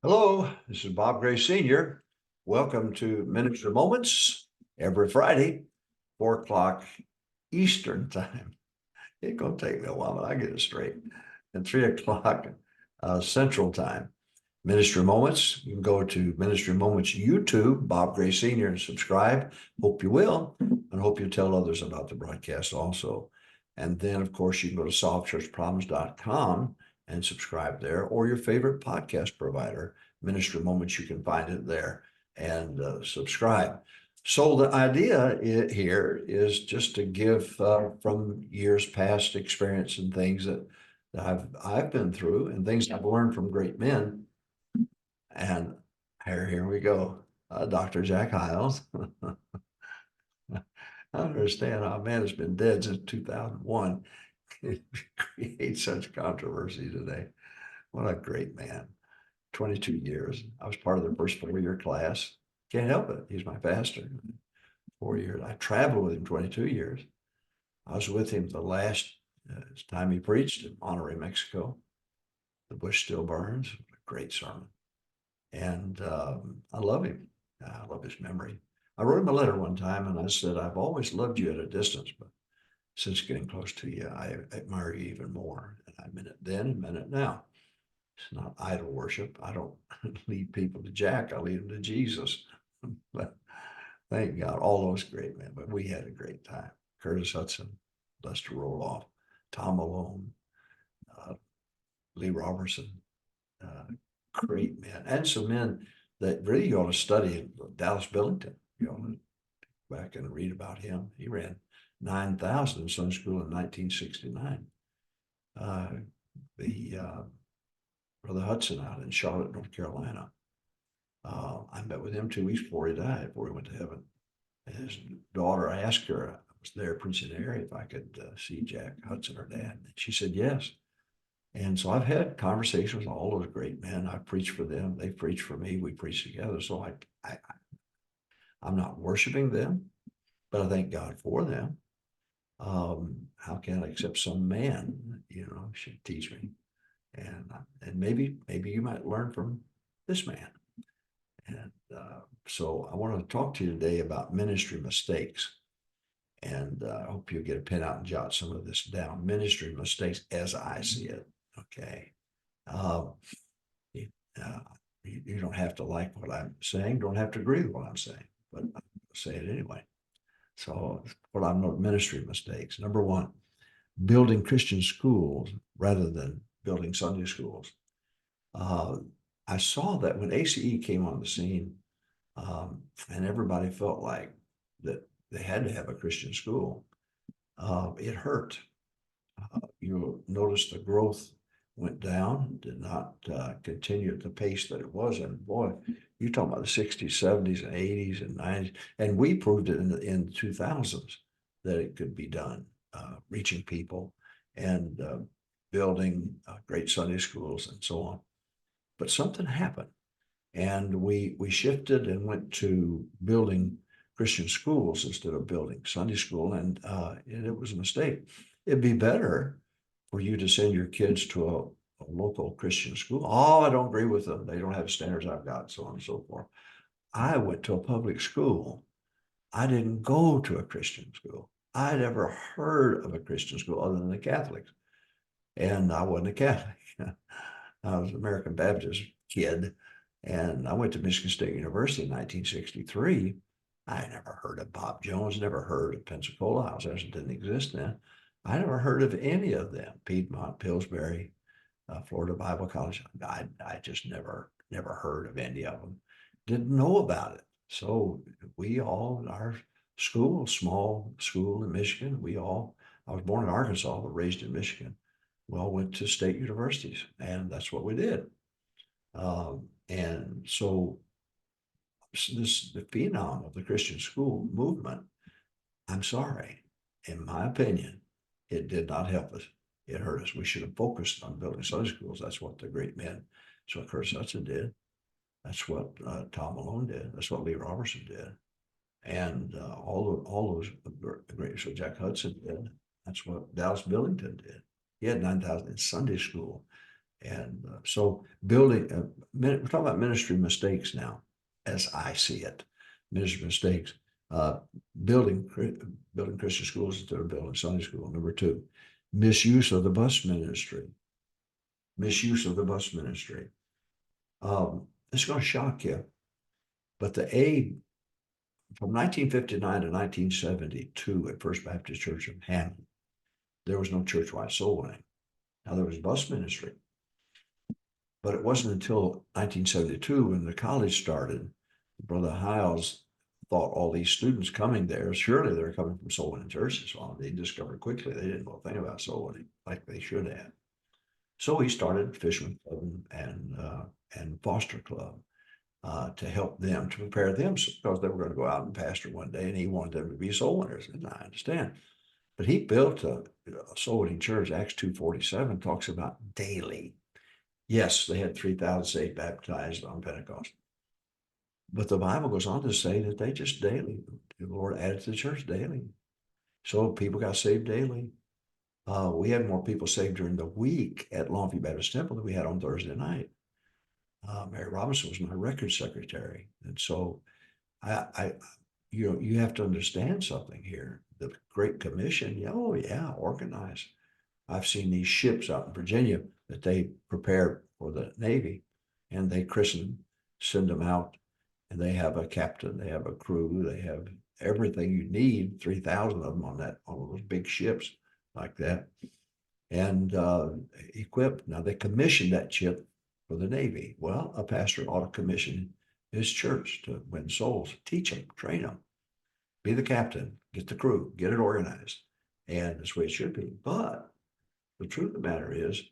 Hello, this is Bob Gray Sr. Welcome to Minister Moments every Friday, 4 o'clock Eastern Time. It's going to take me a while, but I get it straight. And 3 o'clock Central Time. Ministry Moments. You can go to Ministry Moments YouTube, Bob Gray Sr., and subscribe. Hope you will, and hope you tell others about the broadcast also. And then, of course, you can go to solvechurchproblems.com and subscribe there, or your favorite podcast provider, Ministry Moments. You can find it there and subscribe. So the idea here is just to give from years past experience and things that I've been through and things I've learned from great men. And here we go. Dr. Jack Hyles. I understand how a man has been dead since 2001 creates such controversy today. What a great man. 22 years. I was part of the first 4-year class. Can't help it. He's my pastor. 4 years. I traveled with him 22 years. I was with him the last time he preached in Monterrey, Mexico. The bush still burns. A great sermon. And I love him. I love his memory. I wrote him a letter one time and I said, I've always loved you at a distance, but since getting close to you, I admire you even more. And I meant it then and meant it now. It's not idol worship. I don't lead people to Jack. I lead them to Jesus. But thank God, all those great men. But we had a great time. Curtis Hudson, Lester Roloff, Tom Malone, Lee Robertson, great men, and some men that really you ought to study. Dallas Billington, you ought to back and read about him. He ran 9,000 in Sunday school in 1969. The Brother Hudson out in Charlotte, North Carolina. I met with him 2 weeks before he died, before he went to heaven. And his daughter, I asked her, I was there preaching in the area, if I could see Jack Hudson, her dad. And she said yes. And so I've had conversations with all those great men. I preach for them. They preach for me. We preach together. So I'm not worshiping them, but I thank God for them. How can I accept some man, should teach me? And maybe you might learn from this man. And so I want to talk to you today about ministry mistakes. And I hope you'll get a pen out and jot some of this down. Ministry mistakes as I see it. Okay. You, you don't have to like what I'm saying, don't have to agree with what I'm saying, but I'm going to say it anyway. So what I know ministry mistakes. Number one, building Christian schools rather than building Sunday schools. I saw that when ACE came on the scene, and everybody felt like that they had to have a Christian school, it hurt. You'll notice the growth went down, did not continue at the pace that it was. And boy, you're talking about the 60s, 70s, and 80s and 90s. And we proved it in the 2000s that it could be done, reaching people and building great Sunday schools and so on. But something happened. And we shifted and went to building Christian schools instead of building Sunday school. And it was a mistake. It'd be better for you to send your kids to a local Christian school. Oh, I don't agree with them. They don't have the standards I've got, so on and so forth. I went to a public school. I didn't go to a Christian school. I'd ever heard of a Christian school other than the Catholics. And I wasn't a Catholic. I was an American Baptist kid. And I went to Michigan State University in 1963. I never heard of Bob Jones, never heard of Pensacola House. It didn't exist then. I never heard of any of them. Piedmont, Pillsbury, Florida Bible College. I just never heard of any of them. Didn't know about it. So our school, small school in Michigan, I was born in Arkansas, but raised in Michigan. We all went to state universities, and that's what we did. And so the phenom of the Christian school movement, I'm sorry, in my opinion, it did not help us. It hurt us. We should have focused on building Sunday schools. That's what the great men, that's what Curtis Hudson did. That's what Tom Malone did. That's what Lee Robertson did. And all those great, so Jack Hudson did. That's what Dallas Billington did. He had 9,000 in Sunday school. And so building, we're talking about ministry mistakes now, as I see it. Ministry mistakes, uh, building Christian schools instead of building Sunday school. Number two, misuse of the bus ministry. Misuse of the bus ministry. It's going to shock you, but the A from 1959 to 1972 at First Baptist Church of Hammond, there was no church-wide soul winning. Now there was bus ministry, but it wasn't until 1972 when the college started, Brother Hiles thought all these students coming there, surely they're coming from soul winning churches. Well, they discovered quickly they didn't know a thing about soul winning like they should have. So he started Fisherman Club and Foster Club to help them, to prepare them, because they were going to go out and pastor one day, and he wanted them to be soul winners. And I understand. But he built a soul winning church. Acts 2:47 talks about daily. Yes, they had 3,000 saved, baptized on Pentecost. But the Bible goes on to say that they just daily, the Lord added to the church daily. So people got saved daily. We had more people saved during the week at Longview Baptist Temple than we had on Thursday night. Mary Robinson was my record secretary. And so you have to understand something here. The Great Commission, oh yeah, organize. I've seen these ships out in Virginia that they prepared for the Navy, and they christen, send them out, and they have a captain, they have a crew, they have everything you need, 3,000 of them on those big ships like that, and equipped. Now they commissioned that ship for the Navy. Well, a pastor ought to commission his church to win souls, teach them, train them, be the captain, get the crew, get it organized. And that's the way it should be. But the truth of the matter is,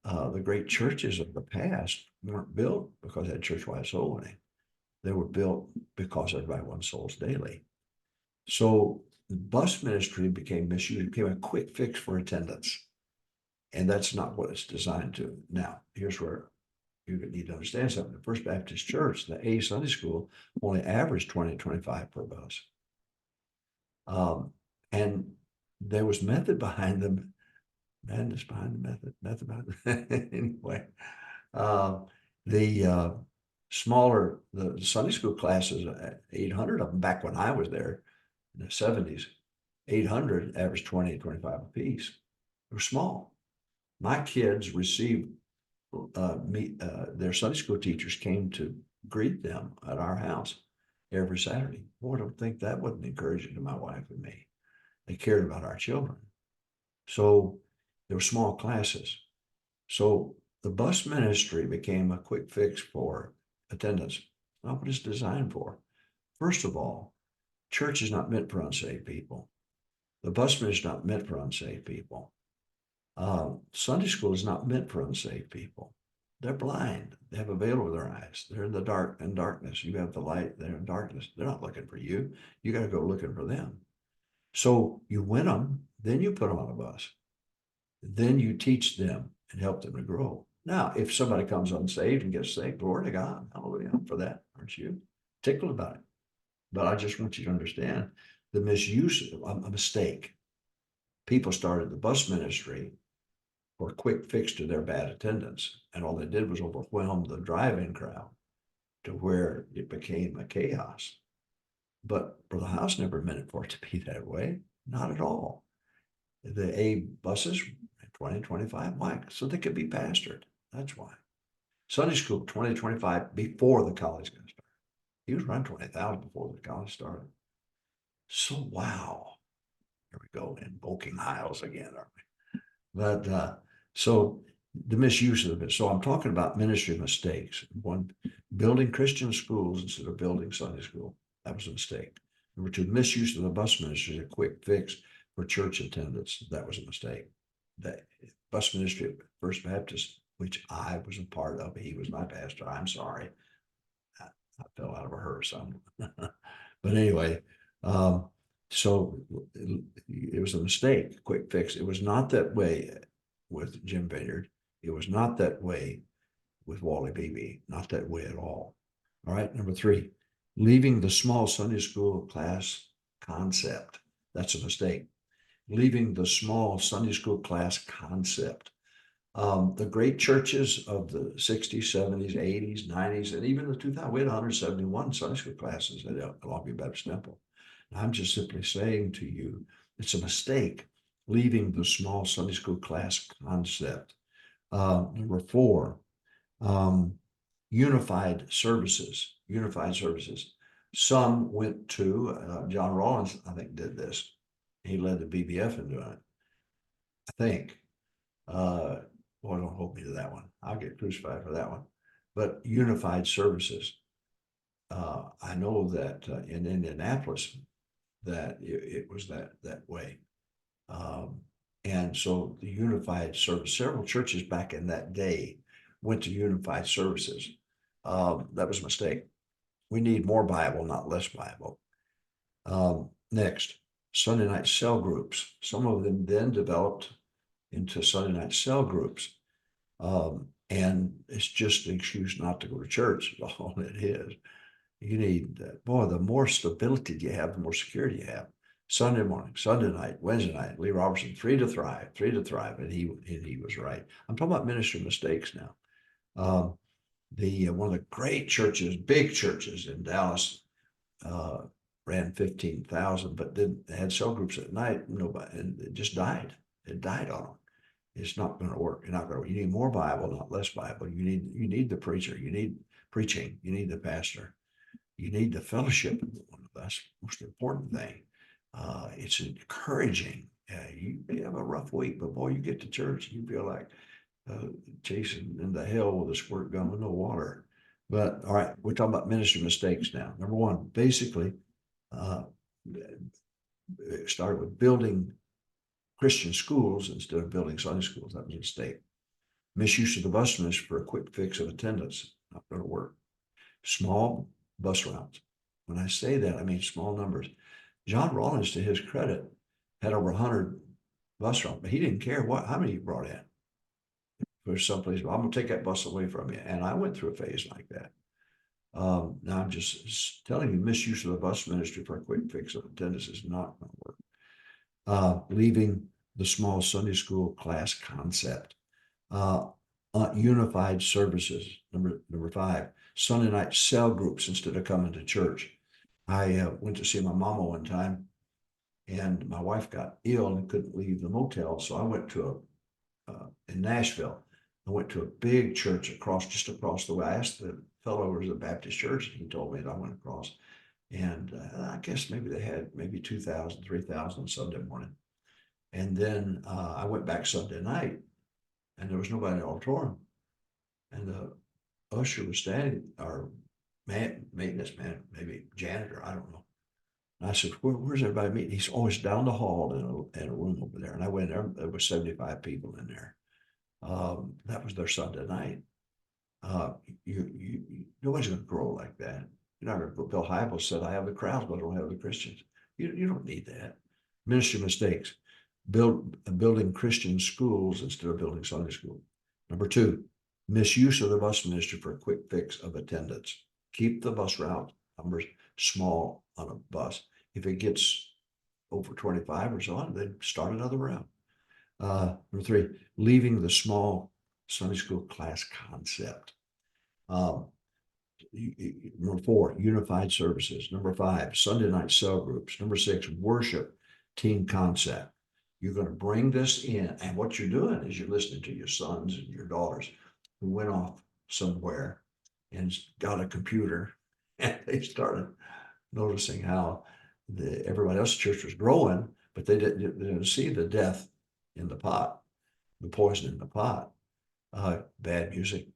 the great churches of the past weren't built because they had church-wide soul winning. They were built because everybody won souls daily. So the bus ministry became misused, became a quick fix for attendance. And that's not what it's designed to. Now, here's where you need to understand something. The First Baptist Church, the A Sunday School, only averaged 20 to 25 per bus. And there was method behind them. Madness behind the method behind the anyway. The smaller, the Sunday school classes, 800 of them back when I was there in the 70s, 800 averaged 20 to 25 apiece. They were small. My kids received their Sunday school teachers came to greet them at our house every Saturday. Boy, I don't think that wasn't encouraging to my wife and me. They cared about our children. So there were small classes. So the bus ministry became a quick fix for attendance, not what it's designed for. First of all, church is not meant for unsaved people. The bus ministry is not meant for unsaved people. Sunday school is not meant for unsaved people. They're blind. They have a veil over their eyes. They're in the dark and darkness. You have the light. They're in darkness. They're not looking for you. You got to go looking for them. So you win them, then you put them on a bus. Then you teach them and help them to grow. Now, if somebody comes unsaved and gets saved, glory to God. Hallelujah for that. Aren't you tickled about it? But I just want you to understand the misuse of a mistake. People started the bus ministry for a quick fix to their bad attendance. And all they did was overwhelm the drive-in crowd to where it became a chaos. But Brother House never meant it for it to be that way. Not at all. The A buses, 20, 25, why? So they could be pastored. That's why. Sunday school, 20, 25 before the college got started. He was around 20,000 before the college started. So wow. Here we go, invoking Hiles again, aren't we? But so the misuse of it. So I'm talking about ministry mistakes. One, building Christian schools instead of building Sunday school. That was a mistake. Number two, misuse of the bus ministry, a quick fix for church attendance. That was a mistake. The bus ministry at First Baptist, which I was a part of, he was my pastor. I'm sorry. I fell out of a hearse. But anyway, so it was a mistake, quick fix. It was not that way with Jim Vineyard. It was not that way with Wally Beebe, not that way at all. All right, number three, leaving the small Sunday school class concept. That's a mistake. Leaving the small Sunday school class concept. The great churches of the 60s, 70s, 80s, 90s, and even the 2000, we had 171 Sunday school classes at Longview Baptist Temple. And I'm just simply saying to you, it's a mistake leaving the small Sunday school class concept. Number four, unified services. Unified services. Some went to, John Rawlins, I think, did this. He led the BBF in doing it, I think. Boy, don't hold me to that one. I'll get crucified for that one. But unified services. I know that in Indianapolis, that it was that way. And so the unified service, several churches back in that day went to unified services. That was a mistake. We need more Bible, not less Bible. Next, Sunday night cell groups. Some of them then developed into Sunday night cell groups. And it's just an excuse not to go to church. That's all it is. You need, boy, the more stability you have, the more security you have. Sunday morning, Sunday night, Wednesday night, Lee Robertson, three to thrive. And he was right. I'm talking about ministry mistakes now. One of the great churches, big churches in Dallas, ran 15,000, but then they had cell groups at night. Nobody, and it just died. It died on them. It's not going to work. You're not going to. You need more Bible, not less Bible. You need the preacher. You need preaching. You need the pastor. You need the fellowship. That's the most important thing. It's encouraging. You may have a rough week, but boy, you get to church, you feel like chasing into hell with a squirt gun with no water. But all right, we're talking about ministry mistakes now. Number one, basically, it started with building Christian schools instead of building Sunday schools. That was a mistake. Misuse of the bus ministry for a quick fix of attendance. Not going to work. Small bus routes. When I say that, I mean small numbers. John Rawlins, to his credit, had over 100 bus routes, but he didn't care how many he brought in. There's someplace, well, I'm going to take that bus away from you. And I went through a phase like that. Now I'm just telling you, misuse of the bus ministry for a quick fix of attendance is not going to work. Leaving the small Sunday school class concept. Unified services. Number five, Sunday night cell groups instead of coming to church. I went to see my mama one time, and my wife got ill and couldn't leave the motel. So I went to in Nashville. I went to a big church just across the way. I asked the fellow who was at the Baptist church, and he told me that I went across. And I guess maybe they had maybe 2,000, 3,000 Sunday morning. And then I went back Sunday night, and there was nobody in the auditorium. And the usher was standing, or maintenance man, maybe janitor, I don't know. And I said, where's everybody meeting? He's always down the hall in a room over there. And I went there, there was 75 people in there. That was their Sunday night. Nobody's going to grow like that. You're not going to grow. Bill Hybels said, I have the crowds, but I don't have the Christians. You don't need that. Ministry mistakes. Building Christian schools instead of building Sunday school. Number two, misuse of the bus ministry for a quick fix of attendance. Keep the bus route numbers small on a bus. If it gets over 25 or so on, then start another route. Number three, leaving the small Sunday school class concept. Number four, unified services. Number five, Sunday night cell groups. Number six, worship team concept. You're going to bring this in, and what you're doing is you're listening to your sons and your daughters who went off somewhere and got a computer, and they started noticing how everybody else's church was growing, but they didn't see the death in the pot, the poison in the pot. Bad music,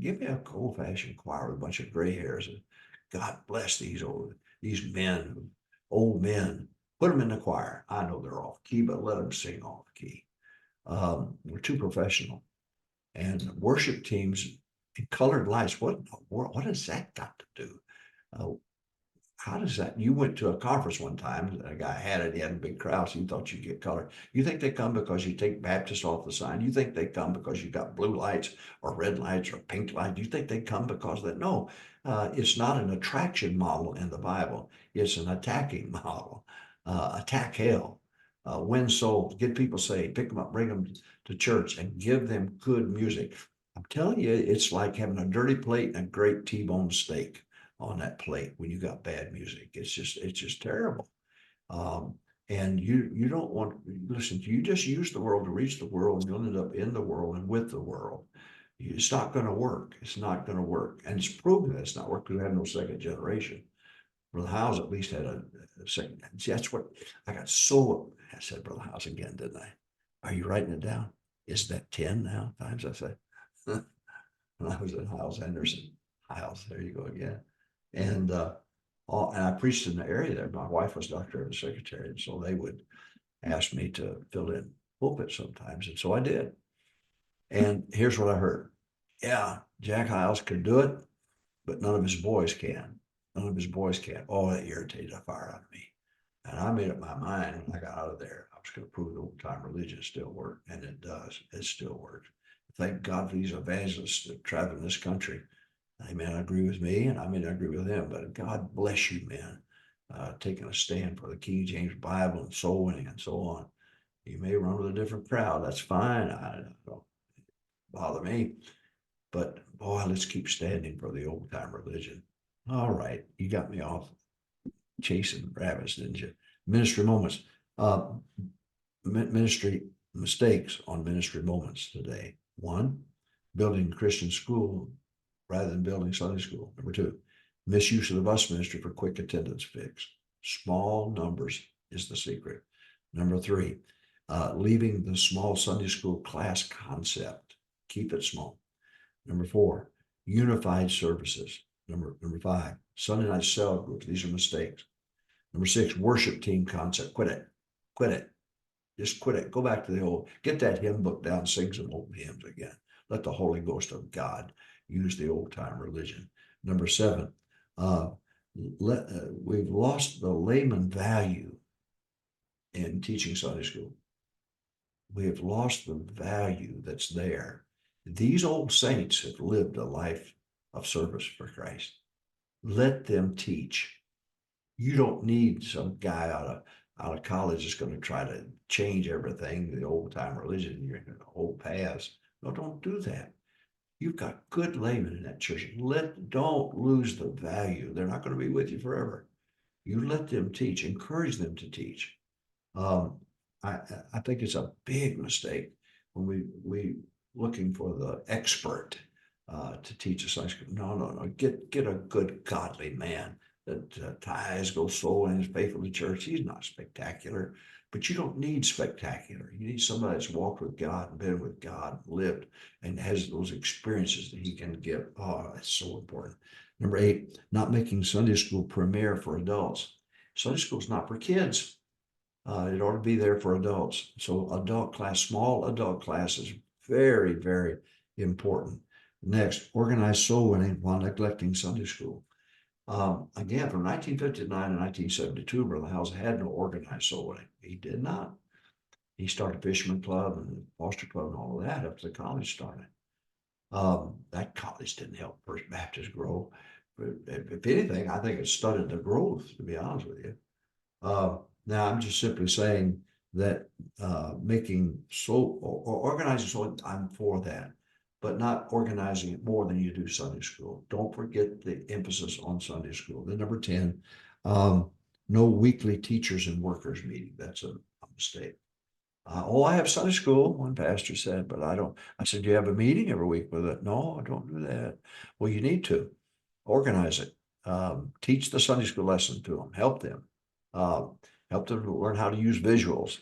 give me a old-fashioned choir with a bunch of gray hairs. And God bless these men, old men. Put them in the choir. I know they're off key, but let them sing off key. We're too professional. And worship teams and colored lights. What has that got to do? How does that? You went to a conference one time, a guy had it, he had a big crowd, so you thought you'd get color. You think they come because you take Baptist off the sign? You think they come because you got blue lights or red lights or pink lights? You think they come because that? No, it's not an attraction model in the Bible. It's an attacking model. Attack hell. win souls, get people saved, pick them up, bring them to church, and give them good music. I'm telling you, it's like having a dirty plate and a great T-bone steak on that plate when you got bad music. It's just terrible. Um, and you don't want, listen, you just use the world to reach the world, and you'll end up in the world and with the world. It's not going to work. It's not going to work. And it's proven that it's not work because we have no second generation. Brother Howes at least had a second. See, that's what I got so, I said, Brother Howes again, didn't I? Are you writing it down? Is that 10 now? Times I say. When I was at Hiles Anderson. Hiles, there you go again. And and I preached in the area there. My wife was doctor of the secretary, and so they would ask me to fill in pulpit sometimes, and so I did. And here's what I heard: yeah, Jack Hiles could do it, but none of his boys can. None of his boys can. Oh, that irritated the fire out of me. And I made up my mind when I got out of there, I was going to prove the old time religion still worked, and it does. It still works. Thank God for these evangelists that travel in this country. They may not agree with me, and I may not agree with them, but God bless you, men, taking a stand for the King James Bible and soul winning and so on. You may run with a different crowd. That's fine. I don't bother me. But boy, let's keep standing for the old time religion. All right, you got me off chasing rabbits, didn't you? Ministry moments. Ministry mistakes on ministry moments today. One, building Christian school rather than building Sunday school. Number two, misuse of the bus ministry for quick attendance fix. Small numbers is the secret. Number three, leaving the small Sunday school class concept. Keep it small. Number four, unified services. Number five, Sunday night cell groups. These are mistakes. Number six, worship team concept. Quit it. Quit it. Just quit it. Go back to the old, get that hymn book down, sing some old hymns again. Let the Holy Ghost of God use the old time religion. Number seven, we've lost the layman value in teaching Sunday school. We have lost the value that's there. These old saints have lived a life of service for Christ. Let them teach. You don't need some guy out of college that's going to try to change everything, the old time religion, you're in the old paths. No, don't do that. You've got good laymen in that church. Don't lose the value. They're not going to be with you forever. You let them teach, encourage them to teach. I think it's a big mistake when we looking for the expert to teach a Sunday school. No. Get a good godly man that tithes, goes soul and is faithful to church. He's not spectacular, but you don't need spectacular. You need somebody that's walked with God and been with God, lived, and has those experiences that he can give. Oh, that's so important. Number eight, not making Sunday school premier for adults. Sunday school is not for kids. It ought to be there for adults. So adult class, small adult class is very, very important. Next, organized soul winning while neglecting Sunday school. Again, from 1959 to 1972, Brother Howes had no organized soul winning. He did not. He started Fisherman Club and Foster Club and all of that up to the college started. That college didn't help First Baptist grow. But if anything, I think it stunted the growth, to be honest with you. Now, I'm just simply saying that making soul or organizing soul, I'm for that, but not organizing it more than you do Sunday school. Don't forget the emphasis on Sunday school. Then number 10, no weekly teachers and workers meeting. That's a mistake. I have Sunday school, one pastor said, but I don't. I said, do you have a meeting every week with it? No, I don't do that. Well, you need to organize it. Teach the Sunday school lesson to them, help them learn how to use visuals,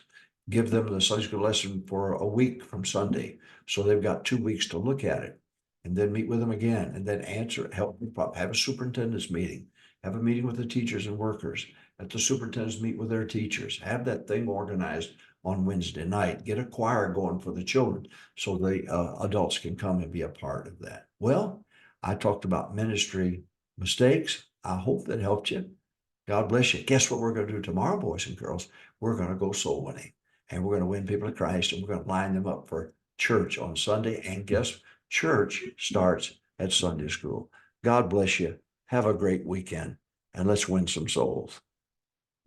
give them the Sunday school lesson for a week from Sunday. So they've got 2 weeks to look at it and then meet with them again and then answer, help them, have a superintendent's meeting, have a meeting with the teachers and workers, let the superintendents meet with their teachers, have that thing organized on Wednesday night, get a choir going for the children so the adults can come and be a part of that. Well, I talked about ministry mistakes. I hope that helped you. God bless you. Guess what we're going to do tomorrow, boys and girls? We're going to go soul winning and we're going to win people to Christ and we're going to line them up for church on Sunday. And guess church starts at Sunday school. God bless you. Have a great weekend and let's win some souls.